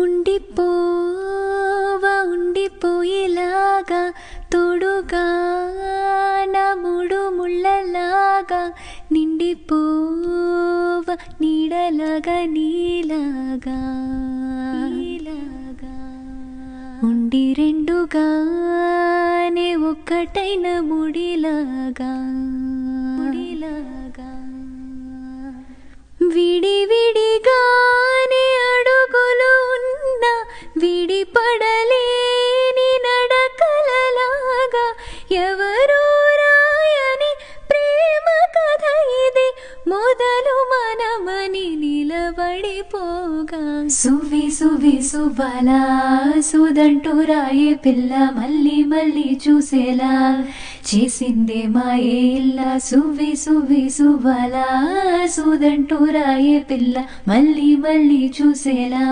ఉండిపోవా ఉండిపోయేలాగా తోడుగా నా మూడు ముళ్ళలాగా నిండిపోవా నీడలాగా నీలాగా ఉండి రెండుగానే ఒక్కటైన ముడిలాగా విడివిడిగానే అడుగులు ఉన్న విడిపడలేని నడకలలాగా ఎవరూ రాయని ప్రేమ కథ ఇది మొదలు మనమని నిలబడిపోగా సువి సువి సుబలా సుదంటూ రాయే పిల్ల మళ్ళీ మళ్ళీ చూసేలా చేసిందే మాయే ఇల్లా సువి సువి సుబలా సుదంటూ రాయే పిల్ల మళ్ళీ మళ్ళీ చూసేలా